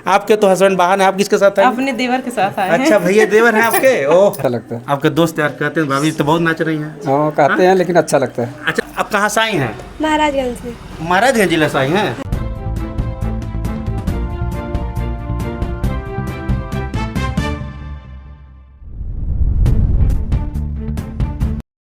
आपके तो हस्बैंड बाहर हैं, आप किसके साथ हैं? अपने देवर के साथ आए हैं। अच्छा भैया देवर हैं आपके? ओह अच्छा लगता है। आपके दोस्त यार कहते हैं भाभी तो बहुत नाच रही हैं। हाँ कहते हैं लेकिन अच्छा लगता है। अच्छा आप कहाँ से आई हैं? महाराजगंज से। महाराजगंज जिले से आई हैं।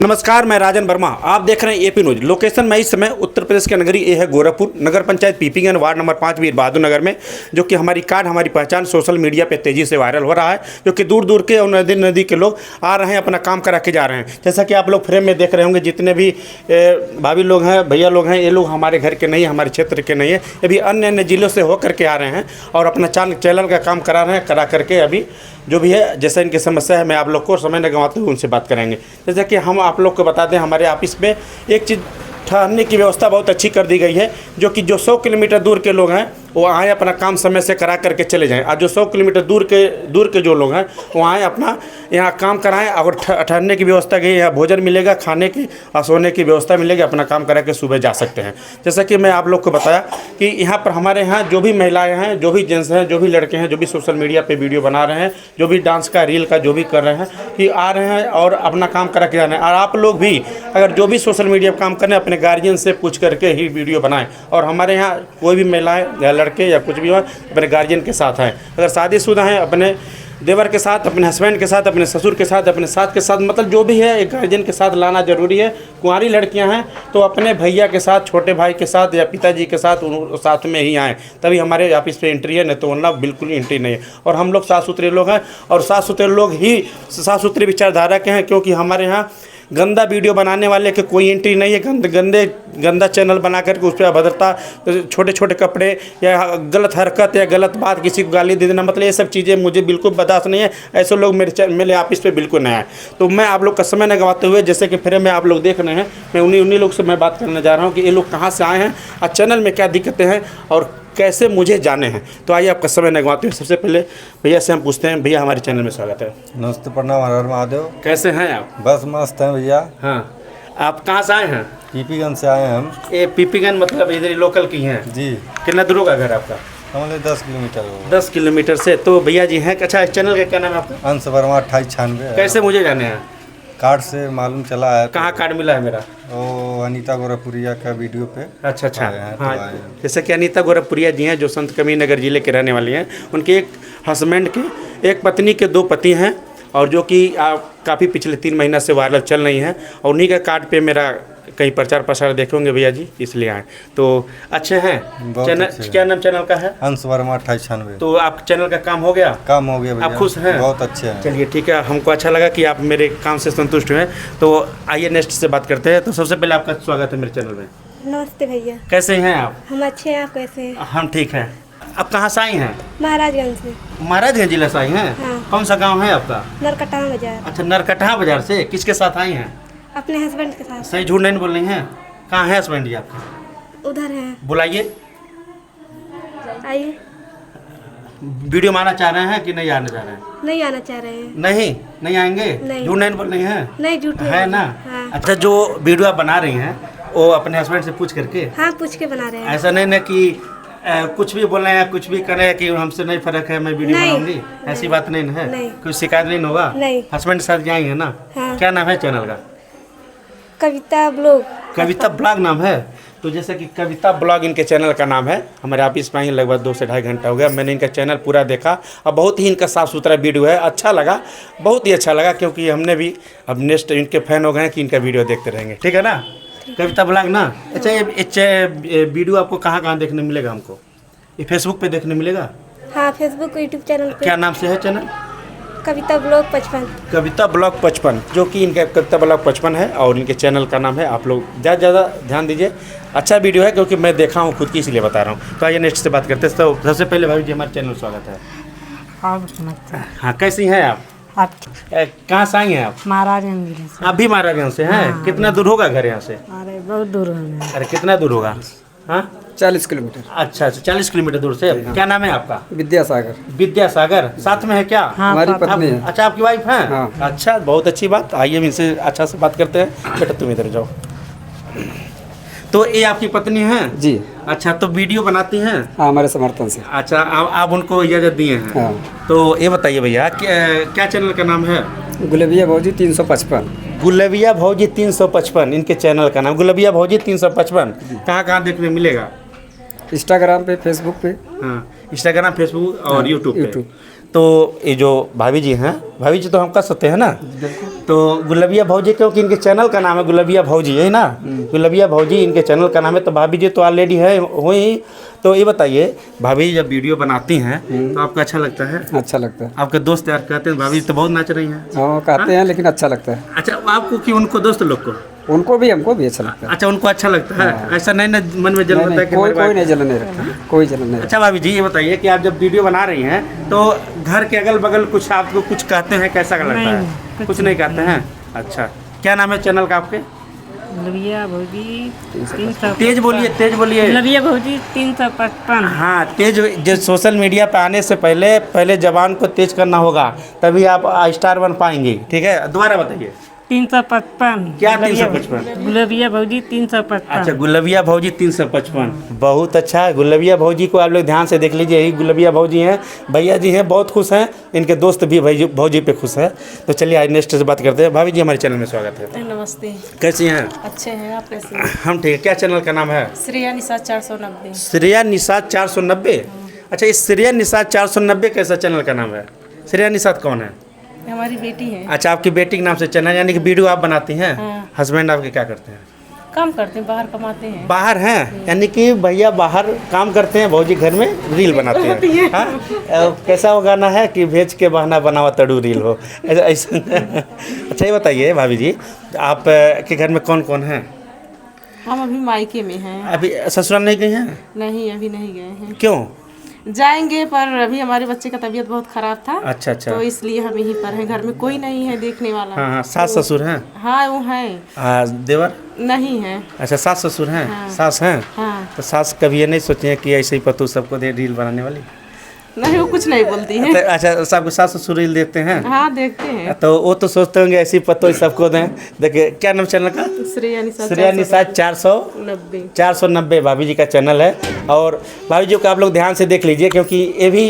नमस्कार, मैं राजन वर्मा, आप देख रहे हैं एपी न्यूज। लोकेशन में इस समय उत्तर प्रदेश के नगरी ये है गोरखपुर, नगर पंचायत पीपीगंज, वार्ड नंबर 5 वीर बहादुर नगर में, जो कि हमारी कार्ड हमारी पहचान सोशल मीडिया पे तेजी से वायरल हो रहा है, जो कि दूर दूर के और नदी के लोग आ रहे हैं, अपना काम करा के जा रहे हैं। जैसा कि आप लोग फ्रेम में देख रहे होंगे, जितने भी भाभी लोग हैं, भैया लोग हैं, ये लोग हमारे घर के नहीं, हमारे क्षेत्र के नहीं है, ये भी अन्य अन्य जिलों से होकर के आ रहे हैं और अपना चैनल का काम करा रहे हैं। करा करके अभी जो भी है, जैसा इनकी समस्या है, मैं आप लोग को समय न गंवाते हुए उनसे बात करेंगे। जैसा कि हम आप लोग को बता दें, हमारे ऑफिस में एक चीज़ ठहरने की व्यवस्था बहुत अच्छी कर दी गई है, जो कि जो 100 किलोमीटर दूर के लोग हैं वो आए अपना काम समय से करा करके चले जाएं, और जो 100 किलोमीटर दूर के जो लोग हैं वो आए अपना यहाँ काम कराएं और ठहरने की व्यवस्था की, यहाँ भोजन मिलेगा, खाने की और सोने की व्यवस्था मिलेगी, अपना काम करा के सुबह जा सकते हैं। जैसा कि मैं आप लोग को बताया कि यहाँ पर हमारे यहाँ जो भी महिलाएँ हैं, जो भी जेंट्स हैं, जो भी लड़के हैं, जो भी सोशल मीडिया पर वीडियो बना रहे हैं, जो भी डांस का रील का जो भी कर रहे हैं, कि आ रहे हैं और अपना काम करा के जा रहे हैं। और आप लोग भी अगर जो भी सोशल मीडिया पर काम कर रहे हैं, अपने गार्जियन से पूछ करके ही वीडियो बनाएं। और हमारे यहाँ कोई भी महिलाएं या लड़के या कुछ भी हो, अपने गार्जियन के साथ हैं। अगर शादीशुदा हैं, अपने देवर के साथ, अपने हस्बैंड के साथ, अपने ससुर के साथ, अपने सास के साथ, मतलब जो भी है एक गार्जियन के साथ लाना जरूरी है। कुंवारी लड़कियां हैं तो अपने भैया के साथ, छोटे भाई के साथ या पिताजी के साथ साथ में ही आएँ, तभी हमारे ऑफिस पे एंट्री है, नहीं तो वरना बिल्कुल एंट्री नहीं है। और हम लोग साफ सुथरे लोग हैं और साफ सुथरे लोग ही साफ सुथरी विचारधारा के हैं, क्योंकि हमारे यहाँ गंदा वीडियो बनाने वाले के कोई एंट्री नहीं है। गंदा चैनल बना करके उस पर अभद्रता, छोटे छोटे कपड़े या गलत हरकत या गलत बात, किसी को गाली दे देना, मतलब ये सब चीज़ें मुझे बिल्कुल बर्दाश्त नहीं है। ऐसे लोग मेरे ऑफिस पे बिल्कुल नहीं आए। तो मैं आप लोग का समय न गंवाते हुए, जैसे कि फ्रेम में आप लोग देख रहे हैं, मैं उन्हीं लोग से मैं बात करने जा रहा हूँ कि ये लोग कहाँ से आए हैं और चैनल में क्या दिक्कतें हैं और कैसे मुझे जाने हैं। तो आइए आपका समय न गंवाते हुए सबसे पहले भैया से हम पूछते हैं। भैया हमारे चैनल में स्वागत है। नमस्ते, प्रणाम, हर हर महादेव। कैसे हैं आप? बस मस्त हैं भैया। हाँ, आप कहाँ से आए हैं? पीपीगंज से आए हैं हम। ये पीपीगंज मतलब इधर ही लोकल की हैं जी। कितना दूर होगा घर आपका? हमारे 10 किलोमीटर हो। 10 किलोमीटर से। तो भैया जी हैं। अच्छा, चैनल का क्या नाम है आपका? अंश वर्मा 2896। कैसे मुझे जाने हैं? कार्ड से मालूम चला है। कहाँ कार्ड मिला है मेरा? ओ अनीता गोरखपुरिया का वीडियो पे। अच्छा अच्छा। हाँ, तो जैसे कि अनीता गोरखपुरिया जी हैं, जो संत कबीरनगर जिले के रहने वाली हैं। उनके एक हस्बैंड के, एक पत्नी के 2 पति हैं, और जो कि काफ़ी पिछले 3 महीना से वायरल चल रही हैं, और उन्हीं का कार्ड पे मेरा कहीं प्रचार प्रसार देखे होंगे भैया जी, इसलिए आए। तो अच्छे हैं चैनल? क्या नाम चैनल का है? अंश वर्मा 2896। तो आप चैनल का काम हो गया? काम हो गया भैया। आप खुश हैं? बहुत अच्छे हैं। चलिए ठीक है, हमको अच्छा लगा कि आप मेरे काम से संतुष्ट हुए। तो आइए नेक्स्ट से बात करते हैं। तो सबसे पहले आपका स्वागत है मेरे चैनल में। नमस्ते भैया। कैसे हैं आप? हम अच्छे हैं, आप कैसे हैं? हम ठीक हैं। आप कहाँ से आई हैं? महाराजगंज से। महाराजगंज जिले से आई हैं? हाँ। कौन सा गांव है आपका? नरकटाहा बाजार। अच्छा, नरकटाहा बाजार से। किसके साथ आई हैं? अपने हस्बैंड के साथ। सही झूठ नहीं बोल रही हैं? कहाँ है हस्बैंड जी आपका? उधर हैं। बुलाइए। आइए। वीडियो में आना चाह रहे हैं कि नहीं आना चाह रहे हैं? नहीं आना चाह रहे हैं। नहीं आएंगे? नहीं। झूठ नहीं बोल रही हैं? नहीं, झूठ है ना? हाँ। अच्छा, जो वीडियो आप बना रही हैं वो अपने हस्बैंड से पूछ करके? हाँ, पूछ के बना रहे हैं। ऐसा नहीं ना कि कुछ भी बोल रहे हैं, कुछ भी कर रहे हैं कि हमसे नहीं फर्क है, मैं वीडियो नहीं, बनाऊंगी, ऐसी बात नहीं है? नहीं। कुछ शिकायत नहीं होगा? नहीं। हस्बैंड के साथ जाएंगे ना? हाँ। क्या नाम है चैनल का? कविता ब्लॉग। कविता ब्लॉग नाम है। तो जैसे कि कविता ब्लॉग इनके चैनल का नाम है। हमारे ऑफिस में ही लगभग 2 से ढाई घंटा हो गया। मैंने इनका चैनल पूरा देखा और बहुत ही इनका साफ़ सुथरा वीडियो है, अच्छा लगा, बहुत ही अच्छा लगा, क्योंकि हमने भी अब नेक्स्ट इनके फ़ैन हो गए हैं कि इनका वीडियो देखते रहेंगे। ठीक है ना? कविता ब्लॉग ना। अच्छा, ये वीडियो आपको कहाँ देखने मिलेगा? हमको ये फेसबुक पे देखने मिलेगा? हाँ, फेसबुक, यूट्यूब चैनल पे। क्या नाम से है चैनल? कविता ब्लॉग 55। कविता ब्लॉग 55, जो कि इनका कविता ब्लॉग 55 है और इनके चैनल का नाम है। आप लोग ज़्यादा ध्यान दीजिए, अच्छा वीडियो है, क्योंकि मैं देखा हूँ खुद की, इसलिए बता रहा हूँ। तो आइए नेक्स्ट से बात करते हैं। तो सबसे पहले भाभी जी, हमारे चैनल स्वागत है। हाँ, कैसी हैं आप? कहाँ से आई हैं आप? महाराजगंज जिले से। आप भी महाराजगंज से हैं? हाँ। कितना दूर होगा घर यहाँ से? अरे बहुत दूर है। अरे कितना दूर होगा? हाँ, 40 किलोमीटर। अच्छा, 40 किलोमीटर दूर से। क्या नाम है आपका? विद्यासागर। विद्यासागर साथ में है क्या? हाँ, हमारी पत्नी है। अच्छा, आपकी वाइफ है? हाँ। अच्छा, बहुत अच्छी बात। आइए हम इनसे अच्छा से बात करते हैं। बेटा तुम इधर जाओ। तो ये आपकी पत्नी है? जी अच्छा, तो वीडियो बनाती हैं? हाँ, हमारे समर्थन से। अच्छा, आप उनको इजाज़त दिए हैं? हाँ। तो ये बताइए भैया, क्या चैनल का नाम है? गुलबिया भौजी 355। गुलबिया भौजी 355 इनके चैनल का नाम, गुलबिया भौजी 355। कहाँ कहाँ देखने मिलेगा? इंस्टाग्राम पे, फेसबुक पे। हाँ, इंस्टाग्राम, फेसबुक और यूट्यूब पे। यूट्यूब। तो ये जो भाभी जी हैं, भाभी जी तो हम कह सकते हैं ना, तो गुलबिया भौजी क्योंकि इनके चैनल का नाम है गुलबिया भौजी, यही ना? गुलबिया भौजी इनके चैनल का नाम है। तो भाभी जी तो ऑलरेडी है हुई। तो ये बताइए, भाभी जी जब वीडियो बनाती हैं तो आपको अच्छा लगता है? अच्छा लगता है। आपके दोस्त यार कहते हैं भाभी जी तो बहुत नाच रही हैं। हाँ, कहते हैं, लेकिन अच्छा लगता है। अच्छा, आपको कि उनको दोस्त लोग को? उनको भी, हमको भी अच्छा लगता है। अच्छा, उनको अच्छा लगता है। ऐसा नहीं ना मन में जल नहीं, होता है कि कोई मेरे कोई भाई- नहीं जलन नहीं रखता, कोई जलन नहीं। अच्छा भाभी जी, ये बताइए कि आप जब वीडियो बना रही हैं तो घर के अगल बगल कुछ आपको कुछ कहते हैं, कैसा लगता है? नहीं, कुछ नहीं कहते हैं। अच्छा, क्या नाम है चैनल का आपके? लविया भौजी 300। तेज बोलिए, तेज बोलिए। लविया भौजी 355। हाँ, तेज। जो सोशल मीडिया पे आने से पहले जबान को तेज करना होगा, तभी आप स्टार बन पाएंगे। ठीक है, दोबारा बताइए। 355। क्या 355? गुलबिया भौजी 355। अच्छा, गुलबिया भौजी 355। बहुत अच्छा है। गुलबिया भौजी को आप लोग ध्यान से देख लीजिए, यही गुलबिया भौजी हैं। भैया जी हैं, बहुत खुश हैं। इनके दोस्त भी भौजी पे खुश है। तो चलिए आज नेक्स्ट से बात करते हैं। भाभी जी, हमारे चैनल में स्वागत है। नमस्ते। कैसी हैं? अच्छे हैं, आप कैसे हैं? हम ठीक है। क्या चैनल का नाम है? श्रेया निषाद 490। श्रेया निषाद 490। अच्छा, इस श्रेया निषाद 490 कैसा चैनल का नाम है? श्रेया निषाद कौन है? हमारी बेटी है। अच्छा, आपकी बेटी के नाम से चैनल, यानी कि वीडियो आप बनाती हैं? हाँ। हस्बैंड आपके क्या करते हैं? काम करते हैं, बाहर कमाते हैं। बाहर हैं, यानी कि भैया बाहर काम करते हैं, भौजी घर में रील बनाते हैं। हाँ? कैसा वो गाना है कि भेज के बहाना बनावा तड़ू रील हो, ऐसा। अच्छा, ये बताइए भाभी जी, आप के घर में कौन कौन है? हम अभी मायके में हैं। अभी ससुराल नहीं गई हैं? नहीं, अभी नहीं गए हैं। क्यों? जाएंगे, पर अभी हमारे बच्चे का तबीयत बहुत खराब था। अच्छा अच्छा। तो इसलिए हम यहीं पर हैं। घर में कोई नहीं है देखने वाला। हाँ हाँ, सास ससुर हैं? हाँ, वो हैं। देवर नहीं है। अच्छा, सास ससुर हैं? हाँ। सास हैं? हाँ। तो सास कभी ये नहीं सोची है कि ऐसे ही पतू सबको दे रील बनाने वाली? नहीं, वो कुछ नहीं बोलती है। तो अच्छा, सबको सास ससुर रील देते हैं? हाँ, देखते हैं। तो वो तो सोचते होंगे ऐसी पतो सबको दें। देखिए, क्या नाम चैनल का? श्रेया निषाद श्रेया निषाद 490 भाभी जी का चैनल है। और भाभी जी को आप लोग ध्यान से देख लीजिए, क्योंकि ये भी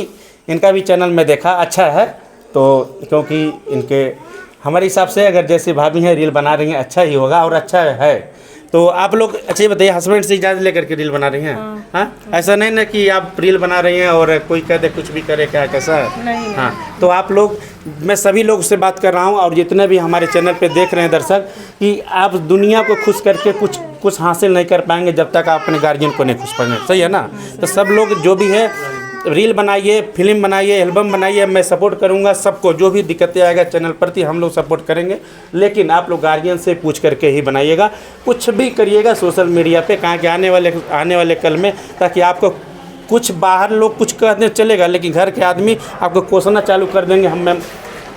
इनका भी चैनल में देखा अच्छा है। तो क्योंकि इनके हमारे हिसाब से अगर जैसे भाभी हैं रील बना रही हैं, अच्छा ही होगा और अच्छा है। तो आप लोग अच्छा ये बताइए, हस्बैंड से इजाज़त लेकर के रील बना रही हैं? हाँ। ऐसा नहीं ना कि आप रील बना रही हैं और कोई कह दे कुछ भी करे, क्या कैसा है? नहीं। हाँ, तो आप लोग, मैं सभी लोग से बात कर रहा हूँ और जितने भी हमारे चैनल पे देख रहे हैं दर्शक, कि आप दुनिया को खुश करके कुछ हासिल नहीं कर पाएंगे जब तक आप अपने गार्जियन को नहीं खुश करेंगे। सही है ना? तो सब लोग जो भी है, रील बनाइए, फिल्म बनाइए, एल्बम बनाइए, मैं सपोर्ट करूंगा सबको। जो भी दिक्कतें आएगा चैनल प्रति हम लोग सपोर्ट करेंगे, लेकिन आप लोग गार्जियन से पूछ करके ही बनाइएगा। कुछ भी करिएगा सोशल मीडिया पे, कहाँ के आने वाले कल में, ताकि आपको कुछ बाहर लोग कुछ कहने चलेगा, लेकिन घर के आदमी आपको कोसना चालू कर देंगे।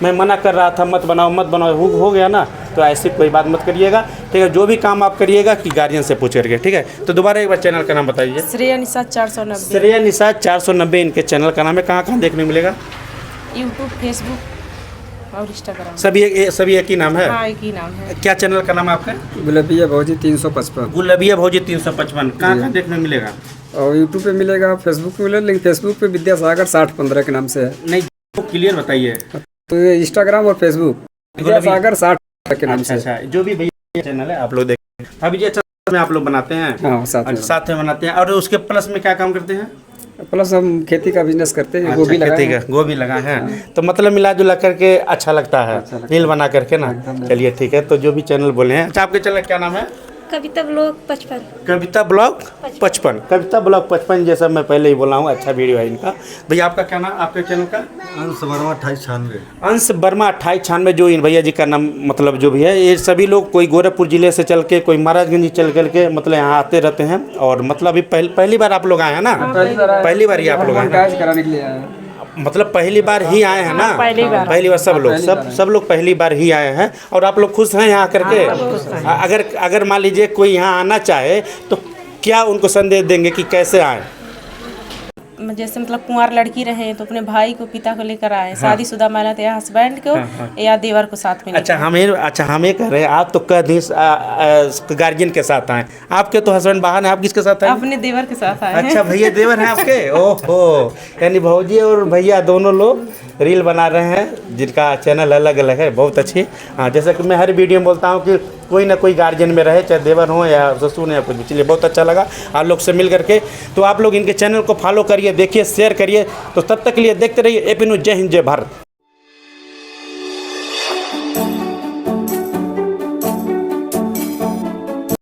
मैं मना कर रहा था, मत बनाओ हो गया ना। तो ऐसी कोई बात मत करिएगा, ठीक है? जो भी काम आप करिएगा कि गार्जियन से पूछ करके, ठीक है? तो दोबारा एक बार चैनल का नाम बताइए। श्रेया निषाद 490। श्रेया निषाद 490 इनके चैनल का नाम है। कहाँ देखने को मिलेगा? यूट्यूब, फेसबुक और इंस्टाग्राम। सभी एक ही नाम है? हाँ, एक ही नाम है। क्या चैनल का नाम है आपका? गुलबिया भौजी 355। गुलबिया भौजी 355। कहाँ देखने को मिलेगा? और यूट्यूब पे मिलेगा, फेसबुक पे मिलेगा, लेकिन फेसबुक पे विद्यासागर 6015 के नाम से है। नहीं, क्लियर बताइए। तो ये इंस्टाग्राम और फेसबुक विद्यासागर 60 के नाम से। अच्छा, जो भी भैया चैनल है आप लोग देखें। अभी जी, अच्छा में आप लोग बनाते हैं? हाँ, साथ में बनाते हैं। और उसके प्लस में क्या काम करते हैं? प्लस हम खेती का बिजनेस करते हैं। अच्छा, गोभी लगा खेती का, गोभी लगा है। तो मतलब मिला जुला करके अच्छा लगता है रील बना करके ना। चलिए ठीक है, तो जो भी चैनल बोले हैं। अच्छा, आपके चैनल क्या नाम है? कविता ब्लॉग 55। कविता ब्लॉग 55। कविता ब्लॉग 55, जैसा मैं पहले ही बोला हूँ, अच्छा वीडियो है इनका। भैया आपका क्या नाम, आपके चैनल का? अंश वर्मा 2896। अंश वर्मा 2896, जो इन भैया जी का नाम, मतलब जो भी है, ये सभी लोग कोई गोरखपुर जिले से चल के, कोई महाराजगंज चल के मतलब यहाँ आते रहते हैं। और मतलब अभी पहली बार आप लोग आए हैं ना? पहली बार ही आप लोग आए हैं? कराने के लिए आए हैं। मतलब पहली बार ही आए हैं ना? पहली बार सब लोग पहली बार ही आए हैं। और आप लोग खुश हैं यहाँ करके? अगर मान लीजिए कोई यहाँ आना चाहे तो क्या उनको संदेश देंगे कि कैसे आए? जैसे मतलब कुंवार लड़की रहे तो अपने भाई को पिता को लेकर आए, शादीशुदा महिला तो या हस्बैंड को या देवर को साथ में अच्छा हमें कह रहे हैं आप तो कह दी गार्जियन के साथ आए, आपके तो हस्बैंड बाहर हैं, आप किसके साथ आए? अपने देवर के साथ आए अच्छा भैया देवर हैं आपके? ओहो, यानी भौजी और भैया दोनों लोग रील बना रहे हैं जिनका चैनल अलग अलग है, बहुत अच्छी। हाँ, जैसे कि मैं हर वीडियो में बोलता हूँ कि कोई ना कोई गार्जियन में रहे, चाहे देवर हो या ससुर या कुछ भी। चलिए बहुत अच्छा लगा आप लोग से मिल करके। तो आप लोग इनके चैनल को फॉलो करिए, देखिए, शेयर करिए। तो तब तक के लिए देखते रहिए AP न्यूज़। जय हिंद, जय भारत।